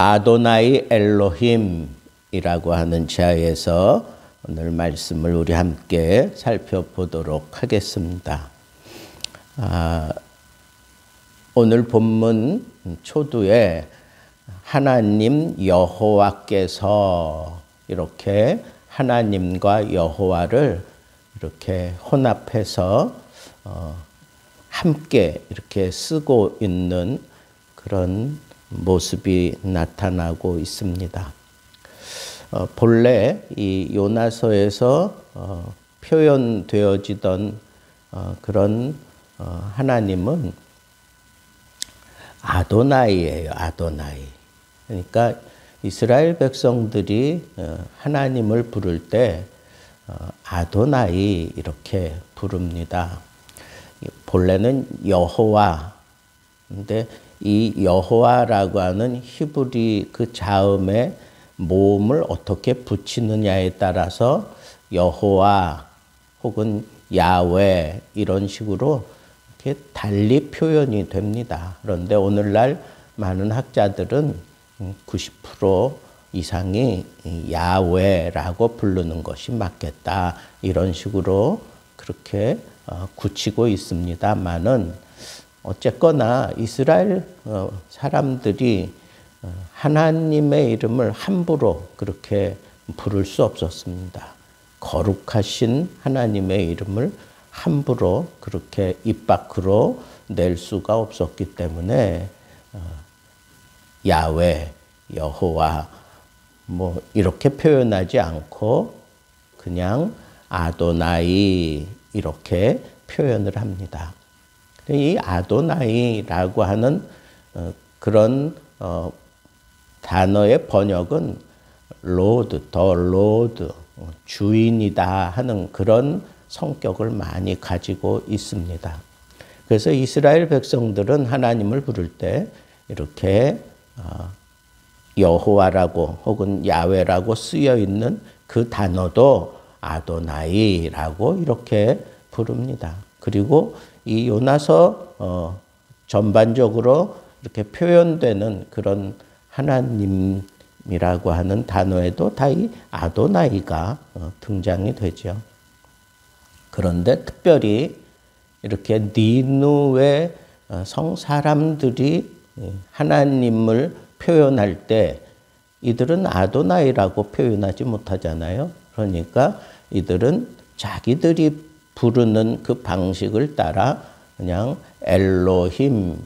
아도나이 엘로힘이라고 하는 지하에서 오늘 말씀을 우리 함께 살펴보도록 하겠습니다. 오늘 본문 초두에 하나님 여호와께서 이렇게 하나님과 여호와를 이렇게 혼합해서 함께 이렇게 쓰고 있는 그런 모습이 나타나고 있습니다. 본래 이 요나서에서 표현되어지던 그런 하나님은 아도나이예요. 아도나이. 그러니까 이스라엘 백성들이 하나님을 부를 때 아도나이 이렇게 부릅니다. 본래는 여호와. 근데 이 여호와라고 하는 히브리 그 자음에 모음을 어떻게 붙이느냐에 따라서 여호와 혹은 야훼 이런 식으로 이렇게 달리 표현이 됩니다. 그런데 오늘날 많은 학자들은 90% 이상이 야훼라고 부르는 것이 맞겠다. 이런 식으로 그렇게 굳히고 있습니다만은 어쨌거나 이스라엘 사람들이 하나님의 이름을 함부로 그렇게 부를 수 없었습니다. 거룩하신 하나님의 이름을 함부로 그렇게 입 밖으로 낼 수가 없었기 때문에 야훼, 여호와 뭐 이렇게 표현하지 않고 그냥 아도나이 이렇게 표현을 합니다. 이 아도나이라고 하는 그런 단어의 번역은 로드, 더 로드, 주인이다 하는 그런 성격을 많이 가지고 있습니다. 그래서 이스라엘 백성들은 하나님을 부를 때 이렇게 여호와라고 혹은 야훼라고 쓰여 있는 그 단어도 아도나이라고 이렇게 부릅니다. 그리고 이 요나서 전반적으로 이렇게 표현되는 그런 하나님이라고 하는 단어에도 다 이 아도나이가 등장이 되죠. 그런데 특별히 이렇게 니느웨 성 사람들이 하나님을 표현할 때 이들은 아도나이라고 표현하지 못하잖아요. 그러니까 이들은 자기들이 부르는 그 방식을 따라 그냥 엘로힘이라고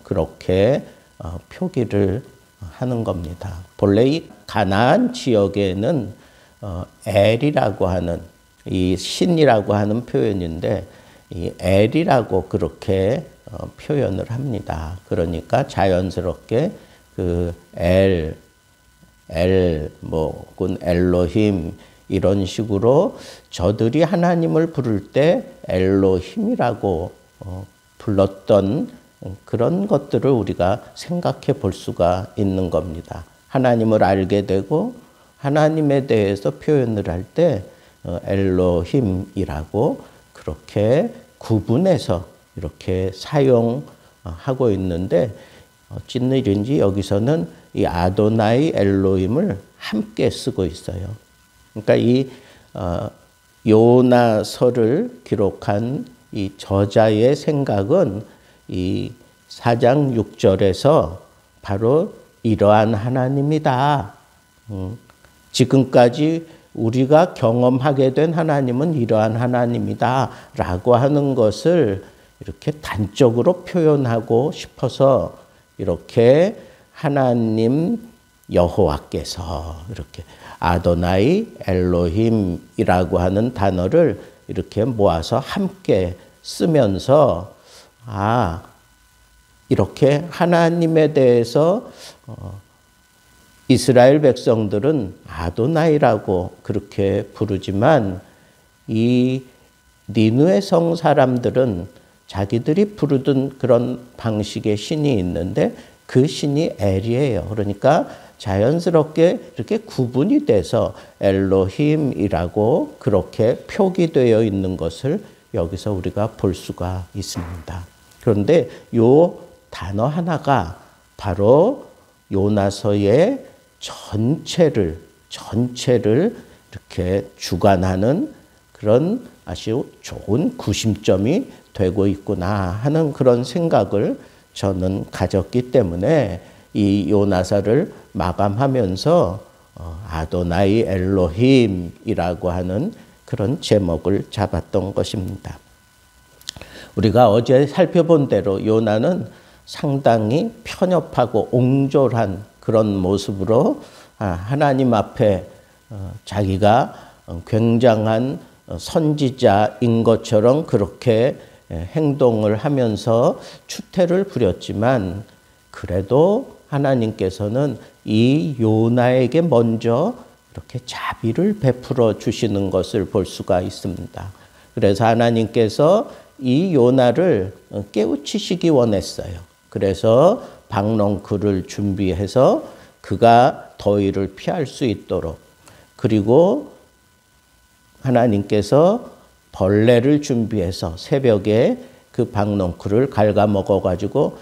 그렇게 표기를 하는 겁니다. 본래 이 가나안 지역에는 엘이라고 하는 이 신이라고 하는 표현인데 이 엘이라고 그렇게 표현을 합니다. 그러니까 자연스럽게 그 혹은 엘로힘 이런 식으로 저들이 하나님을 부를 때 엘로힘이라고 불렀던 그런 것들을 우리가 생각해 볼 수가 있는 겁니다. 하나님을 알게 되고 하나님에 대해서 표현을 할 때 엘로힘이라고 그렇게 구분해서 이렇게 사용하고 있는데 어쩐 일인지 여기서는 이 아도나이 엘로힘을 함께 쓰고 있어요. 그러니까 이 요나서를 기록한 이 저자의 생각은 이 4장 6절에서 바로 이러한 하나님이다. 지금까지 우리가 경험하게 된 하나님은 이러한 하나님이다 라고 하는 것을 이렇게 단적으로 표현하고 싶어서 이렇게 하나님 여호와께서 이렇게 아도나이 엘로힘이라고 하는 단어를 이렇게 모아서 함께 쓰면서 이렇게 하나님에 대해서 이스라엘 백성들은 아도나이라고 그렇게 부르지만 이 니느웨 성 사람들은 자기들이 부르던 그런 방식의 신이 있는데 그 신이 엘이에요. 그러니까 자연스럽게 이렇게 구분이 돼서 엘로힘이라고 그렇게 표기되어 있는 것을 여기서 우리가 볼 수가 있습니다. 그런데 요 단어 하나가 바로 요나서의 전체를 이렇게 주관하는 그런 아주 좋은 구심점이 되고 있구나 하는 그런 생각을 저는 가졌기 때문에 이 요나서를 마감하면서 아도나이 엘로힘이라고 하는 그런 제목을 잡았던 것입니다. 우리가 어제 살펴본 대로 요나는 상당히 편협하고 옹졸한 그런 모습으로 하나님 앞에 자기가 굉장한 선지자인 것처럼 그렇게 행동을 하면서 추태를 부렸지만 그래도 하나님께서는 이 요나에게 먼저 이렇게 자비를 베풀어 주시는 것을 볼 수가 있습니다. 그래서 하나님께서 이 요나를 깨우치시기 원했어요. 그래서 박넝쿨을 준비해서 그가 더위를 피할 수 있도록, 그리고 하나님께서 벌레를 준비해서 새벽에 그 박넝쿨을 갉아먹어 가지고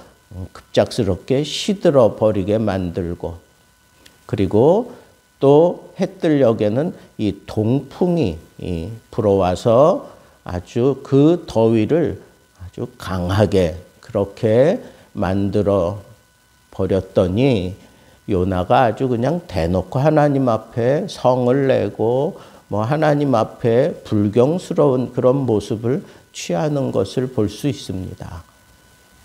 급작스럽게 시들어 버리게 만들고, 그리고 또 해뜰녘에는 이 동풍이 불어와서 아주 그 더위를 아주 강하게 그렇게 만들어 버렸더니 요나가 아주 그냥 대놓고 하나님 앞에 성을 내고 하나님 앞에 불경스러운 그런 모습을 취하는 것을 볼 수 있습니다.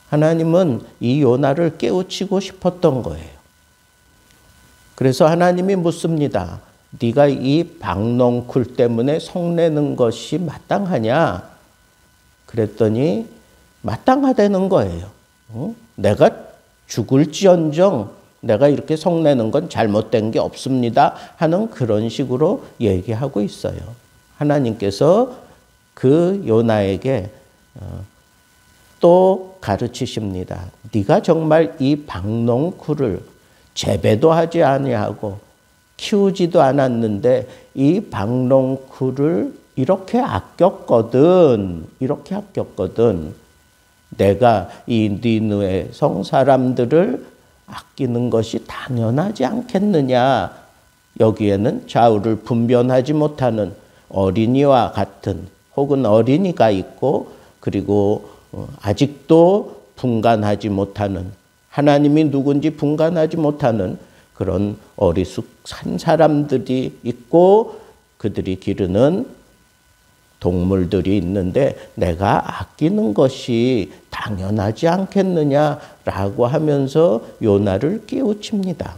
하나님은 이 요나를 깨우치고 싶었던 거예요. 그래서 하나님이 묻습니다. 네가 이 박넝쿨 때문에 성내는 것이 마땅하냐? 그랬더니 마땅하다는 거예요. 내가 죽을지언정 내가 이렇게 성내는 건 잘못된 게 없습니다 하는 그런 식으로 얘기하고 있어요. 하나님께서 그 요나에게 또 가르치십니다. 네가 정말 이 박넝쿨을 재배도 하지 아니하고 키우지도 않았는데 이 박넝쿨을 이렇게 아꼈거든. 내가 이 니느웨 성 사람들을 아끼는 것이 당연하지 않겠느냐. 여기에는 좌우를 분별하지 못하는 어린이와 같은, 혹은 어린이가 있고 그리고 아직도 분간하지 못하는, 하나님이 누군지 분간하지 못하는 그런 어리숙한 사람들이 있고 그들이 기르는 동물들이 있는데 내가 아끼는 것이 당연하지 않겠느냐라고 하면서 요나를 깨우칩니다.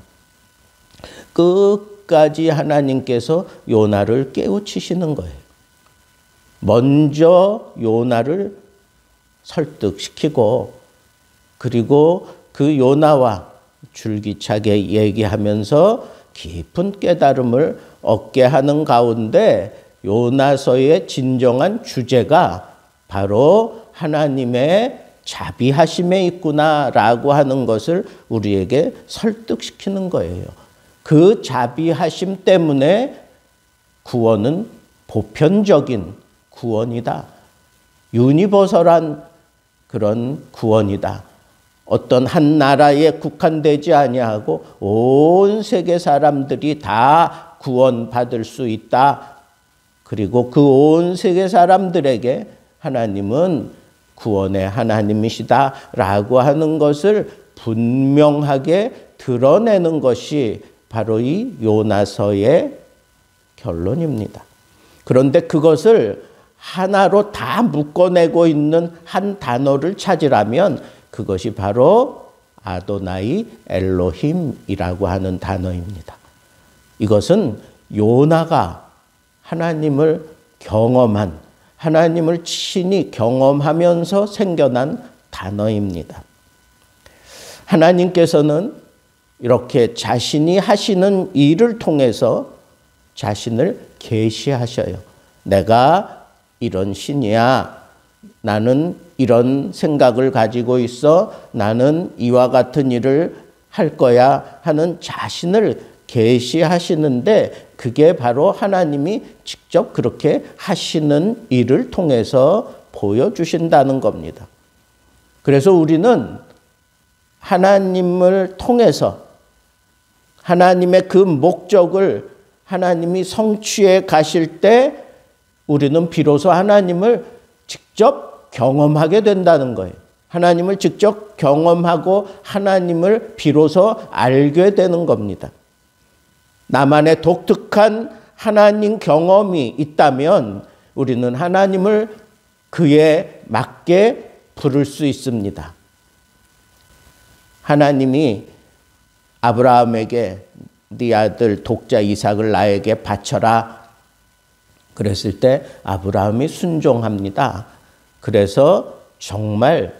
끝까지 하나님께서 요나를 깨우치시는 거예요. 먼저 요나를 설득시키고, 그리고 그 요나와 줄기차게 얘기하면서 깊은 깨달음을 얻게 하는 가운데 요나서의 진정한 주제가 바로 하나님의 자비하심에 있구나라고 하는 것을 우리에게 설득시키는 거예요. 그 자비하심 때문에 구원은 보편적인 구원이다. 유니버설한 그런 구원이다. 어떤 한 나라에 국한되지 아니하고 온 세계 사람들이 다 구원받을 수 있다. 그리고 그 온 세계 사람들에게 하나님은 구원의 하나님이시다라고 하는 것을 분명하게 드러내는 것이 바로 이 요나서의 결론입니다. 그런데 그것을 하나로 다 묶어내고 있는 한 단어를 찾으라면 그것이 바로 아도나이 엘로힘이라고 하는 단어입니다. 이것은 요나가 하나님을 경험한, 하나님을 친히 경험하면서 생겨난 단어입니다. 하나님께서는 이렇게 자신이 하시는 일을 통해서 자신을 계시하셔요. 내가 이런 신이야. 나는 이런 생각을 가지고 있어. 나는 이와 같은 일을 할 거야 하는 자신을 계시하시는데 그게 바로 하나님이 직접 그렇게 하시는 일을 통해서 보여주신다는 겁니다. 그래서 우리는 하나님을 통해서 하나님의 그 목적을 하나님이 성취해 가실 때 우리는 비로소 하나님을 직접 경험하게 된다는 거예요. 하나님을 직접 경험하고 하나님을 비로소 알게 되는 겁니다. 나만의 독특한 하나님 경험이 있다면 우리는 하나님을 그에 맞게 부를 수 있습니다. 하나님이 아브라함에게 네 아들 독자 이삭을 나에게 바쳐라 그랬을 때 아브라함이 순종합니다. 그래서 정말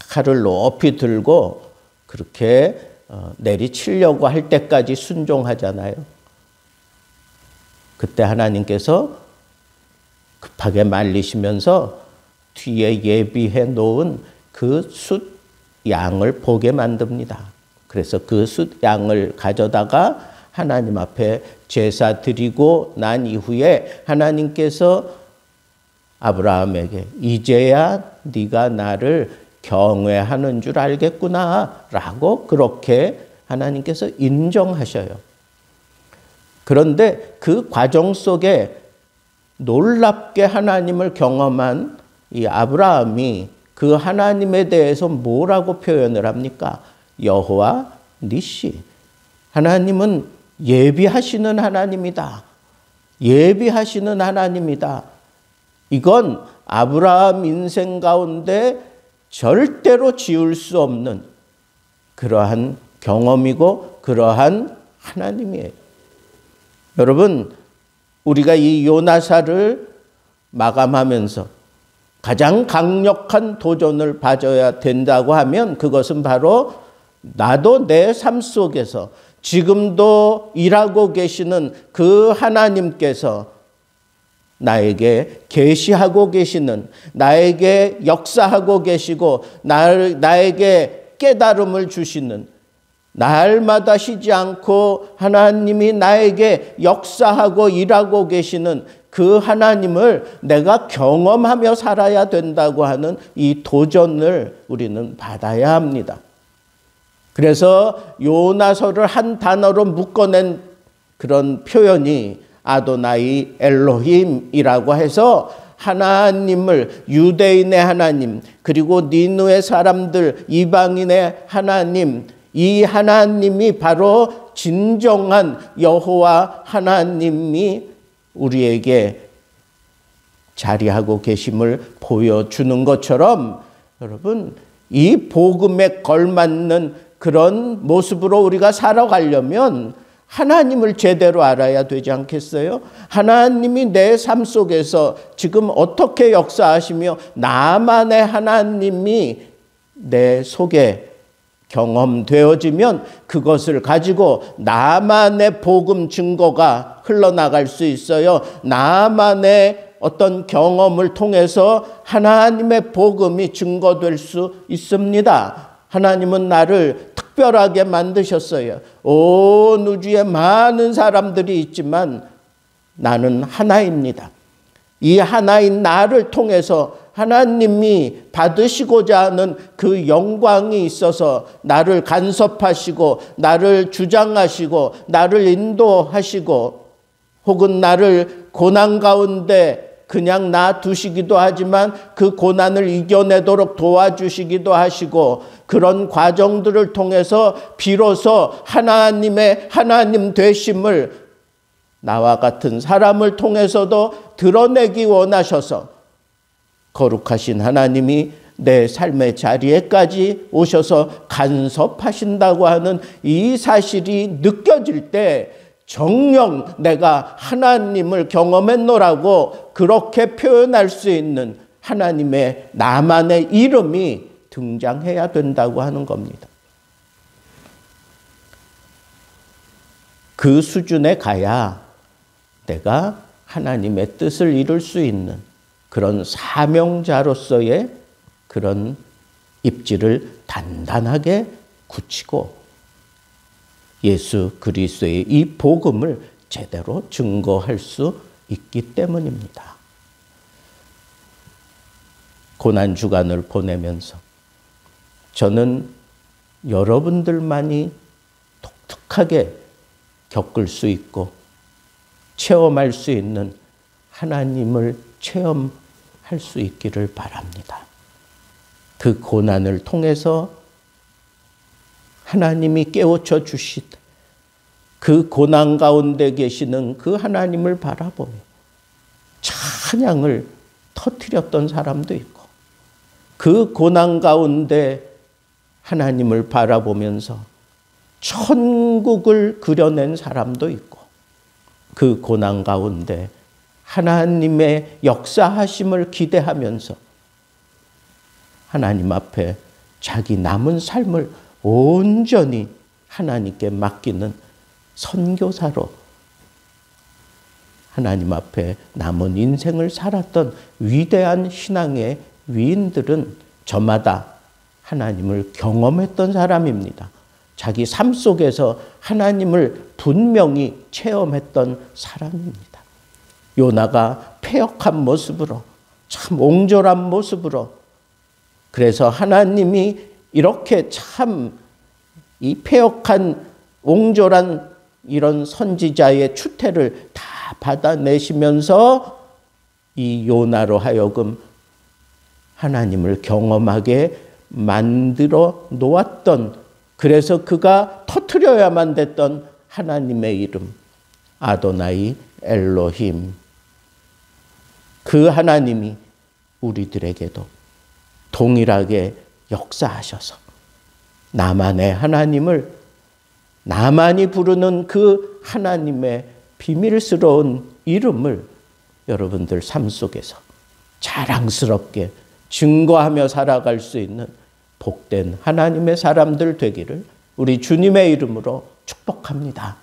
칼을 높이 들고 그렇게 내리치려고 할 때까지 순종하잖아요. 그때 하나님께서 급하게 말리시면서 뒤에 예비해 놓은 그 숫 양을 보게 만듭니다. 그래서 그 숫 양을 가져다가 하나님 앞에 제사 드리고 난 이후에 하나님께서 아브라함에게 이제야 네가 나를 경외하는 줄 알겠구나 라고 그렇게 하나님께서 인정하셔요. 그런데 그 과정 속에 놀랍게 하나님을 경험한 이 아브라함이 그 하나님에 대해서 뭐라고 표현을 합니까? 여호와 니시. 하나님은 예비하시는 하나님이다. 예비하시는 하나님이다. 이건 아브라함 인생 가운데 절대로 지울 수 없는 그러한 경험이고 그러한 하나님이에요. 여러분, 우리가 이 요나사를 마감하면서 가장 강력한 도전을 받아야 된다고 하면 그것은 바로 나도 내 삶 속에서 지금도 일하고 계시는 그 하나님께서 나에게 계시하고 계시는, 나에게 역사하고 계시고 나에게 깨달음을 주시는, 날마다 쉬지 않고 하나님이 나에게 역사하고 일하고 계시는 그 하나님을 내가 경험하며 살아야 된다고 하는 이 도전을 우리는 받아야 합니다. 그래서 요나서를 한 단어로 묶어낸 그런 표현이 아도나이 엘로힘이라고 해서 하나님을, 유대인의 하나님, 그리고 니느웨 사람들, 이방인의 하나님, 이 하나님이 바로 진정한 여호와 하나님이 우리에게 자리하고 계심을 보여주는 것처럼 여러분, 이 복음에 걸맞는 그런 모습으로 우리가 살아가려면 하나님을 제대로 알아야 되지 않겠어요? 하나님이 내 삶 속에서 지금 어떻게 역사하시며 나만의 하나님이 내 속에 경험되어지면 그것을 가지고 나만의 복음 증거가 흘러나갈 수 있어요. 나만의 어떤 경험을 통해서 하나님의 복음이 증거될 수 있습니다. 하나님은 나를 특별하게 만드셨어요. 온 우주에 많은 사람들이 있지만 나는 하나입니다. 이 하나인 나를 통해서 하나님이 받으시고자 하는 그 영광이 있어서 나를 간섭하시고 나를 주장하시고 나를 인도하시고 혹은 나를 고난 가운데 그냥 놔두시기도 하지만 그 고난을 이겨내도록 도와주시기도 하시고 그런 과정들을 통해서 비로소 하나님의 하나님 되심을 나와 같은 사람을 통해서도 드러내기 원하셔서 거룩하신 하나님이 내 삶의 자리에까지 오셔서 간섭하신다고 하는 이 사실이 느껴질 때 정녕 내가 하나님을 경험했노라고 그렇게 표현할 수 있는 하나님의 나만의 이름이 등장해야 된다고 하는 겁니다. 그 수준에 가야 내가 하나님의 뜻을 이룰 수 있는 그런 사명자로서의 그런 입지를 단단하게 굳히고 예수 그리스도의 이 복음을 제대로 증거할 수 있기 때문입니다. 고난 주간을 보내면서 저는 여러분들만이 독특하게 겪을 수 있고 체험할 수 있는 하나님을 체험할 수 있기를 바랍니다. 그 고난을 통해서 하나님이 깨우쳐 주시되 그 고난 가운데 계시는 그 하나님을 바라보며 찬양을 터뜨렸던 사람도 있고 그 고난 가운데 하나님을 바라보면서 천국을 그려낸 사람도 있고 그 고난 가운데 하나님의 역사하심을 기대하면서 하나님 앞에 자기 남은 삶을 온전히 하나님께 맡기는 선교사로 하나님 앞에 남은 인생을 살았던 위대한 신앙의 위인들은 저마다 하나님을 경험했던 사람입니다. 자기 삶 속에서 하나님을 분명히 체험했던 사람입니다. 요나가 패역한 모습으로 참 옹졸한 모습으로 그래서 하나님이 이렇게 참 이 패역한 옹졸한 이런 선지자의 추태를 다 받아내시면서 이 요나로 하여금 하나님을 경험하게 만들어 놓았던 그래서 그가 터뜨려야만 됐던 하나님의 이름 아도나이 엘로힘 그 하나님이 우리들에게도 동일하게 역사하셔서 나만의 하나님을 나만이 부르는 그 하나님의 비밀스러운 이름을 여러분들 삶 속에서 자랑스럽게 증거하며 살아갈 수 있는 복된 하나님의 사람들 되기를 우리 주님의 이름으로 축복합니다.